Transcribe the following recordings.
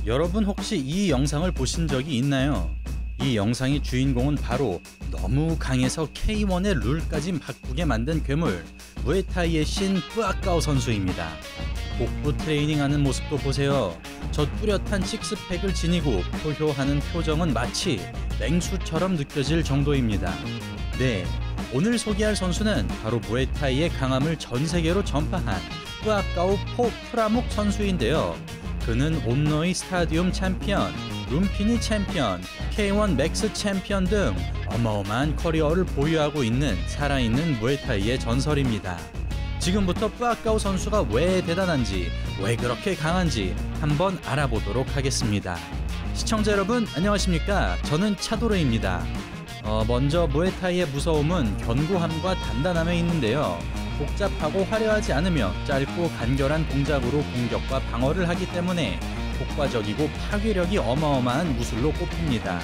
여러분 혹시 이 영상을 보신 적이 있나요? 이 영상의 주인공은 바로 너무 강해서 K1의 룰까지 바꾸게 만든 괴물 무에타이의 신 뿌아까오 선수입니다. 복부 트레이닝하는 모습도 보세요. 저 뚜렷한 식스팩을 지니고 표효하는 표정은 마치 맹수처럼 느껴질 정도입니다. 네, 오늘 소개할 선수는 바로 무에타이의 강함을 전 세계로 전파한 뿌아까오 포 프라묵 선수인데요. 그는 온노이 스타디움 챔피언, 룸피니 챔피언, K1 맥스 챔피언 등 어마어마한 커리어를 보유하고 있는 살아있는 무에타이의 전설입니다. 지금부터 뿌아까오 선수가 왜 대단한지, 왜 그렇게 강한지 한번 알아보도록 하겠습니다. 시청자 여러분 안녕하십니까? 저는 차도르입니다. 먼저 무에타이의 무서움은 견고함과 단단함에 있는데요. 복잡하고 화려하지 않으며 짧고 간결한 동작으로 공격과 방어를 하기 때문에 효과적이고 파괴력이 어마어마한 무술로 꼽힙니다.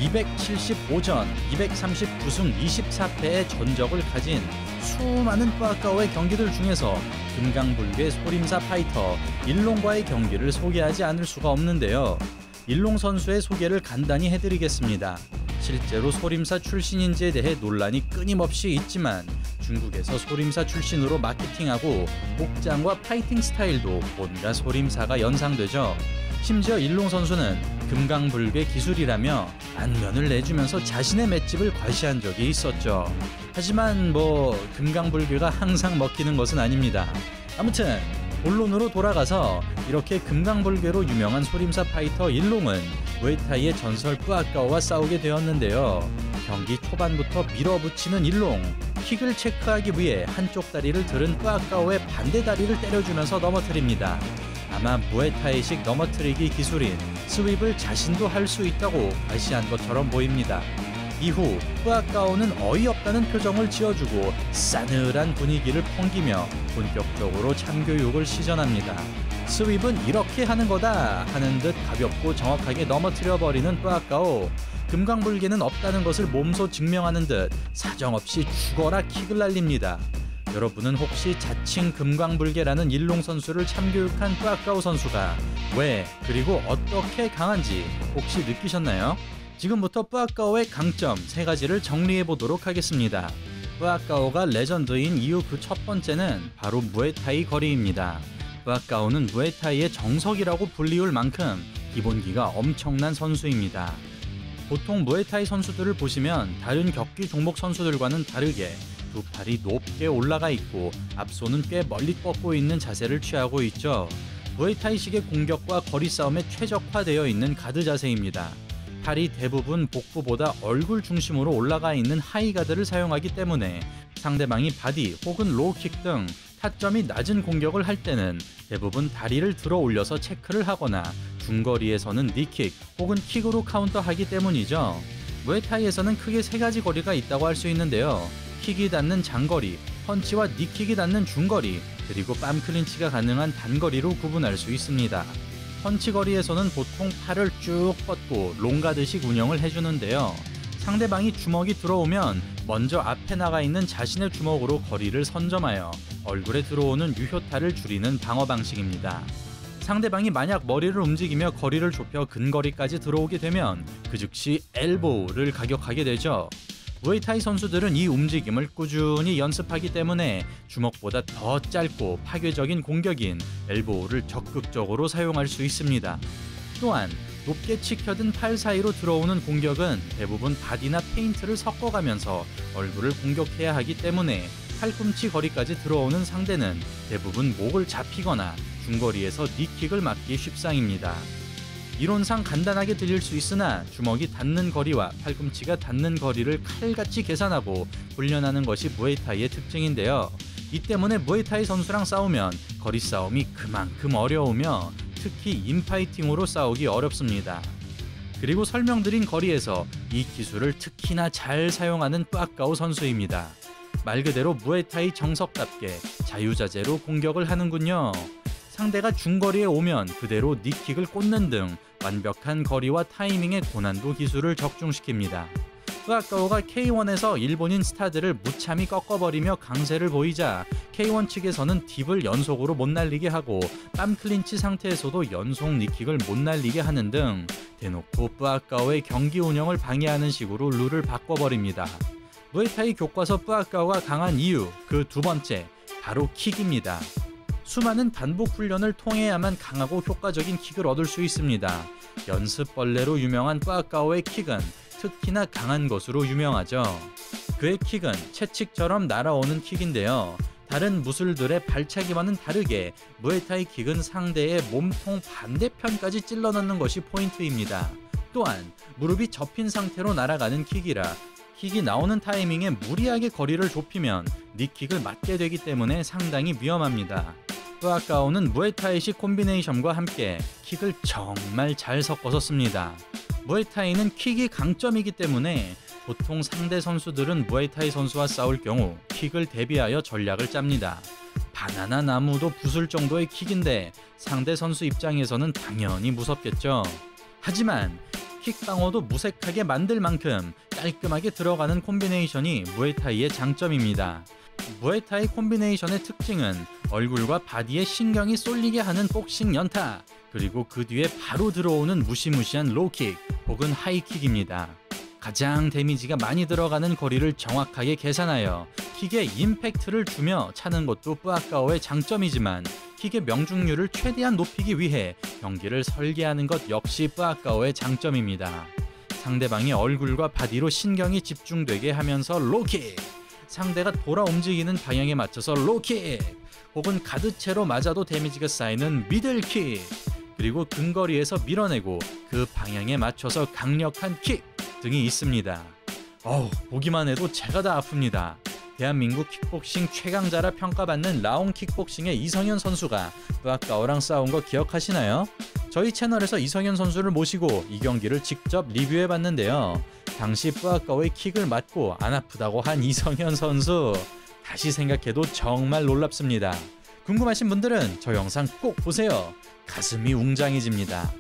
275전, 239승 24패의 전적을 가진 수많은 뿌아까오의 경기들 중에서 금강불괴 소림사 파이터 일롱과의 경기를 소개하지 않을 수가 없는데요. 일롱 선수의 소개를 간단히 해드리겠습니다. 실제로 소림사 출신인지에 대해 논란이 끊임없이 있지만 중국에서 소림사 출신으로 마케팅하고 복장과 파이팅 스타일도 뭔가 소림사가 연상되죠. 심지어 일롱 선수는 금강불괴 기술이라며 안면을 내주면서 자신의 맷집을 과시한 적이 있었죠. 하지만 금강불괴가 항상 먹히는 것은 아닙니다. 아무튼 본론으로 돌아가서 이렇게 금강불괴로 유명한 소림사 파이터 일롱은 무에타이의 전설 뿌아까오와 싸우게 되었는데요. 경기 초반부터 밀어붙이는 일롱, 킥을 체크하기 위해 한쪽 다리를 들은 뿌아까오의 반대 다리를 때려주면서 넘어뜨립니다. 아마 무에타이식 넘어뜨리기 기술인 스윕을 자신도 할 수 있다고 과시한 것처럼 보입니다. 이후 뿌아까오는 어이없다는 표정을 지어주고 싸늘한 분위기를 풍기며 본격적으로 참교육을 시전합니다. 스윕은 이렇게 하는 거다 하는 듯 가볍고 정확하게 넘어뜨려버리는 뿌아까오. 금강불괴는 없다는 것을 몸소 증명하는 듯 사정없이 죽어라 킥을 날립니다. 여러분은 혹시 자칭 금강불괴라는 일롱 선수를 참교육한 뿌아까오 선수가 왜 그리고 어떻게 강한지 혹시 느끼셨나요? 지금부터 뿌아까오의 강점 3가지를 정리해보도록 하겠습니다. 뿌아까오가 레전드인 이유 그 첫 번째는 바로 무에타이 거리입니다. 뿌아까오는 무에타이의 정석이라고 불리울 만큼 기본기가 엄청난 선수입니다. 보통 무에타이 선수들을 보시면 다른 격기 종목 선수들과는 다르게 두 팔이 높게 올라가 있고 앞손은 꽤 멀리 뻗고 있는 자세를 취하고 있죠. 무에타이식의 공격과 거리 싸움에 최적화되어 있는 가드 자세입니다. 팔이 대부분 복부보다 얼굴 중심으로 올라가 있는 하이가드를 사용하기 때문에 상대방이 바디 혹은 로우킥 등 타점이 낮은 공격을 할 때는 대부분 다리를 들어 올려서 체크를 하거나 중거리에서는 니킥 혹은 킥으로 카운터하기 때문이죠. 무에타이에서는 크게 3가지 거리가 있다고 할 수 있는데요. 킥이 닿는 장거리, 펀치와 니킥이 닿는 중거리, 그리고 빰 클린치가 가능한 단거리로 구분할 수 있습니다. 펀치 거리에서는 보통 팔을 쭉 뻗고 롱가드식 운영을 해주는데요. 상대방이 주먹이 들어오면 먼저 앞에 나가 있는 자신의 주먹으로 거리를 선점하여 얼굴에 들어오는 유효타를 줄이는 방어 방식입니다. 상대방이 만약 머리를 움직이며 거리를 좁혀 근거리까지 들어오게 되면 그 즉시 엘보우를 가격하게 되죠. 무에타이 선수들은 이 움직임을 꾸준히 연습하기 때문에 주먹보다 더 짧고 파괴적인 공격인 엘보우를 적극적으로 사용할 수 있습니다. 또한 높게 치켜든 팔 사이로 들어오는 공격은 대부분 바디나 페인트를 섞어가면서 얼굴을 공격해야 하기 때문에 팔꿈치 거리까지 들어오는 상대는 대부분 목을 잡히거나 중거리에서 니킥을 맞기 쉽상입니다. 이론상 간단하게 들릴 수 있으나 주먹이 닿는 거리와 팔꿈치가 닿는 거리를 칼같이 계산하고 훈련하는 것이 무에타이의 특징인데요. 이 때문에 무에타이 선수랑 싸우면 거리 싸움이 그만큼 어려우며 특히 인파이팅으로 싸우기 어렵습니다. 그리고 설명드린 거리에서 이 기술을 특히나 잘 사용하는 뿌아까오 선수입니다. 말 그대로 무에타이 정석답게 자유자재로 공격을 하는군요. 상대가 중거리에 오면 그대로 니킥을 꽂는 등 완벽한 거리와 타이밍의 고난도 기술을 적중시킵니다. 뿌아까오가 K1에서 일본인 스타들을 무참히 꺾어버리며 강세를 보이자 K1 측에서는 딥을 연속으로 못 날리게 하고 뺨 클린치 상태에서도 연속 니킥을 못 날리게 하는 등 대놓고 뿌아까오의 경기 운영을 방해하는 식으로 룰을 바꿔버립니다. 무에타이 교과서 뿌아까오가 강한 이유 그 두 번째, 바로 킥입니다. 수많은 반복 훈련을 통해야만 강하고 효과적인 킥을 얻을 수 있습니다. 연습벌레로 유명한 뿌아까오의 킥은 특히나 강한 것으로 유명하죠. 그의 킥은 채찍처럼 날아오는 킥인데요. 다른 무술들의 발차기와는 다르게 무에타이 킥은 상대의 몸통 반대편까지 찔러 넣는 것이 포인트입니다. 또한 무릎이 접힌 상태로 날아가는 킥이라 킥이 나오는 타이밍에 무리하게 거리를 좁히면 니킥을 맞게 되기 때문에 상당히 위험합니다. 뿌아까오는 무에타이식 콤비네이션과 함께 킥을 정말 잘 섞어서 씁니다. 무에타이는 킥이 강점이기 때문에 보통 상대 선수들은 무에타이 선수와 싸울 경우 킥을 대비하여 전략을 짭니다. 바나나 나무도 부술 정도의 킥인데 상대 선수 입장에서는 당연히 무섭겠죠. 하지만 킥 방어도 무색하게 만들 만큼 깔끔하게 들어가는 콤비네이션이 무에타이의 장점입니다. 무에타이 콤비네이션의 특징은 얼굴과 바디에 신경이 쏠리게 하는 복싱 연타, 그리고 그 뒤에 바로 들어오는 무시무시한 로우킥 혹은 하이킥입니다. 가장 데미지가 많이 들어가는 거리를 정확하게 계산하여 킥에 임팩트를 주며 차는 것도 뿌아까오의 장점이지만 킥의 명중률을 최대한 높이기 위해 경기를 설계하는 것 역시 뿌아까오의 장점입니다. 상대방의 얼굴과 바디로 신경이 집중되게 하면서 로우킥, 상대가 돌아 움직이는 방향에 맞춰서 로우킥, 혹은 가드채로 맞아도 데미지가 쌓이는 미들킥, 그리고 근거리에서 밀어내고 그 방향에 맞춰서 강력한 킥 등이 있습니다. 보기만 해도 제가 다 아픕니다. 대한민국 킥복싱 최강자라 평가받는 라온 킥복싱의 이성현 선수가 뿌아까오랑 싸운 거 기억하시나요? 저희 채널에서 이성현 선수를 모시고 이 경기를 직접 리뷰해봤는데요. 당시 뿌아까오의 킥을 맞고 안 아프다고 한 이성현 선수, 다시 생각해도 정말 놀랍습니다. 궁금하신 분들은 저 영상 꼭 보세요. 가슴이 웅장해집니다.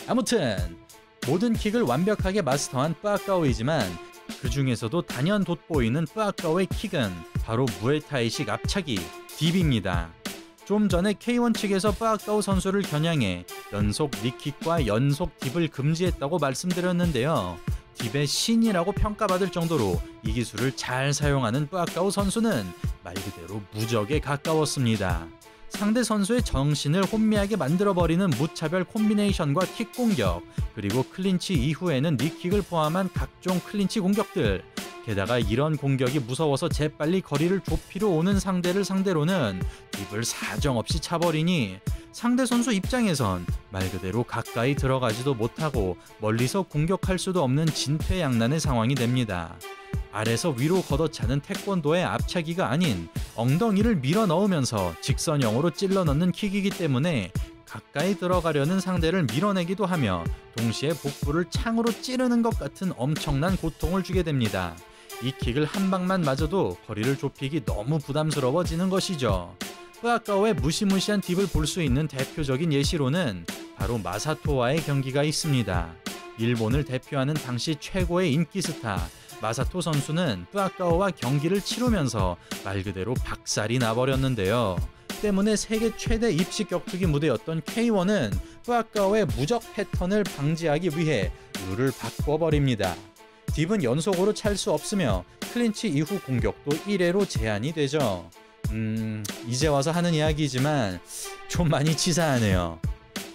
아무튼 모든 킥을 완벽하게 마스터한 뿌아까오이지만 그 중에서도 단연 돋보이는 뿌아까오의 킥은 바로 무에타이식 앞차기 딥입니다. 좀 전에 K1 측에서 뿌아까오 선수를 겨냥해 연속 니킥과 연속 딥을 금지했다고 말씀드렸는데요. 딥의 신이라고 평가받을 정도로 이 기술을 잘 사용하는 뿌아까오 선수는 말 그대로 무적에 가까웠습니다. 상대 선수의 정신을 혼미하게 만들어버리는 무차별 콤비네이션과 킥 공격, 그리고 클린치 이후에는 니킥을 포함한 각종 클린치 공격들, 게다가 이런 공격이 무서워서 재빨리 거리를 좁히려 오는 상대를 상대로는 딥을 사정없이 차버리니 상대 선수 입장에선 말 그대로 가까이 들어가지도 못하고 멀리서 공격할 수도 없는 진퇴양난의 상황이 됩니다. 아래서 위로 걷어차는 태권도의 앞차기가 아닌 엉덩이를 밀어 넣으면서 직선형으로 찔러 넣는 킥이기 때문에 가까이 들어가려는 상대를 밀어내기도 하며 동시에 복부를 창으로 찌르는 것 같은 엄청난 고통을 주게 됩니다. 이 킥을 한 방만 맞아도 거리를 좁히기 너무 부담스러워지는 것이죠. 뿌아까오의 무시무시한 딥을 볼 수 있는 대표적인 예시로는 바로 마사토와의 경기가 있습니다. 일본을 대표하는 당시 최고의 인기 스타 마사토 선수는 뿌아까오와 경기를 치르면서 말 그대로 박살이 나버렸는데요. 때문에 세계 최대 입식 격투기 무대였던 K1은 뿌아까오의 무적 패턴을 방지하기 위해 룰을 바꿔버립니다. 딥은 연속으로 찰 수 없으며 클린치 이후 공격도 1회로 제한이 되죠. 이제 와서 하는 이야기지만 좀 많이 치사하네요.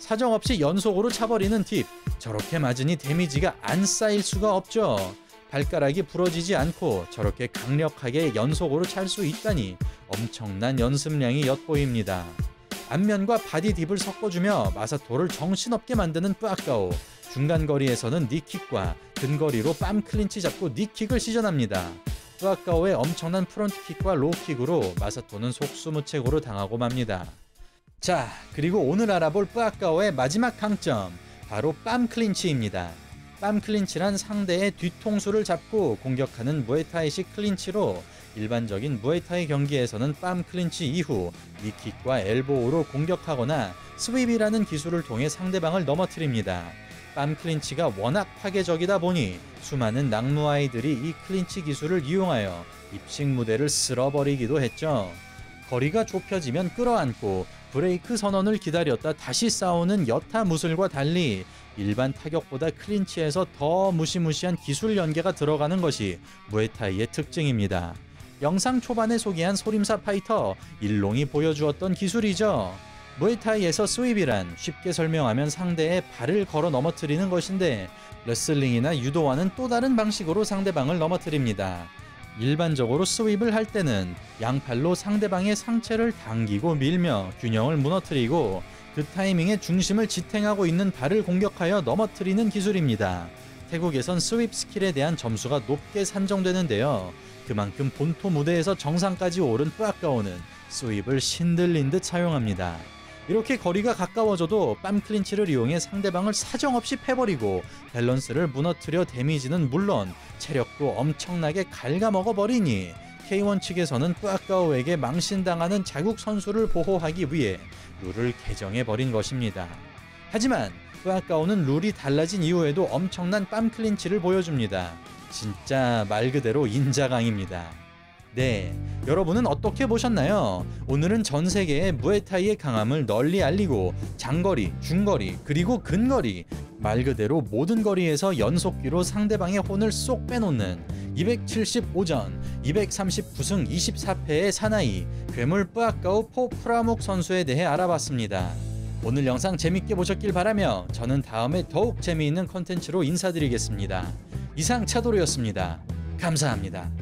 사정없이 연속으로 차버리는 딥, 저렇게 맞으니 데미지가 안 쌓일 수가 없죠. 발가락이 부러지지 않고 저렇게 강력하게 연속으로 찰 수 있다니 엄청난 연습량이 엿보입니다. 앞면과 바디 딥을 섞어주며 마사토를 정신없게 만드는 뿌아까오, 중간 거리에서는 니킥과 근거리로 빰 클린치 잡고 니킥을 시전합니다. 뿌아까오의 엄청난 프론트킥과 로우킥으로 마사토는 속수무책으로 당하고 맙니다. 자, 그리고 오늘 알아볼 뿌아까오의 마지막 강점, 바로 빰 클린치입니다. 빰 클린치란 상대의 뒤통수를 잡고 공격하는 무에타이식 클린치로 일반적인 무에타이 경기에서는 빰 클린치 이후 니킥과 엘보우로 공격하거나 스윕이라는 기술을 통해 상대방을 넘어뜨립니다. 빰 클린치가 워낙 파괴적이다 보니 수많은 낙무 아이들이 이 클린치 기술을 이용하여 입식 무대를 쓸어버리기도 했죠. 거리가 좁혀지면 끌어안고 브레이크 선언을 기다렸다 다시 싸우는 여타 무술과 달리 일반 타격보다 클린치에서 더 무시무시한 기술 연계가 들어가는 것이 무에타이의 특징입니다. 영상 초반에 소개한 소림사 파이터 일롱이 보여주었던 기술이죠. 무에타이에서 스윕이란 쉽게 설명하면 상대의 발을 걸어 넘어뜨리는 것인데 레슬링이나 유도와는 또 다른 방식으로 상대방을 넘어뜨립니다. 일반적으로 스윕을 할 때는 양팔로 상대방의 상체를 당기고 밀며 균형을 무너뜨리고 그 타이밍에 중심을 지탱하고 있는 발을 공격하여 넘어뜨리는 기술입니다. 태국에선 스윕 스킬에 대한 점수가 높게 산정되는데요. 그만큼 본토 무대에서 정상까지 오른 뿌아까오는 스윕을 신들린 듯 사용합니다. 이렇게 거리가 가까워져도 빰 클린치를 이용해 상대방을 사정없이 패버리고 밸런스를 무너뜨려 데미지는 물론 체력도 엄청나게 갉아먹어버리니 K1 측에서는 뿌아까오에게 망신당하는 자국 선수를 보호하기 위해 룰을 개정해버린 것입니다. 하지만 뿌아까오는 룰이 달라진 이후에도 엄청난 빰 클린치를 보여줍니다. 진짜 말 그대로 인자강입니다. 네, 여러분은 어떻게 보셨나요? 오늘은 전 세계에 무에타이의 강함을 널리 알리고 장거리, 중거리, 그리고 근거리 말 그대로 모든 거리에서 연속기로 상대방의 혼을 쏙 빼놓는 275전, 239승 24패의 사나이 괴물 뿌아까오 포 프라묵 선수에 대해 알아봤습니다. 오늘 영상 재밌게 보셨길 바라며 저는 다음에 더욱 재미있는 콘텐츠로 인사드리겠습니다. 이상 차도로였습니다. 감사합니다.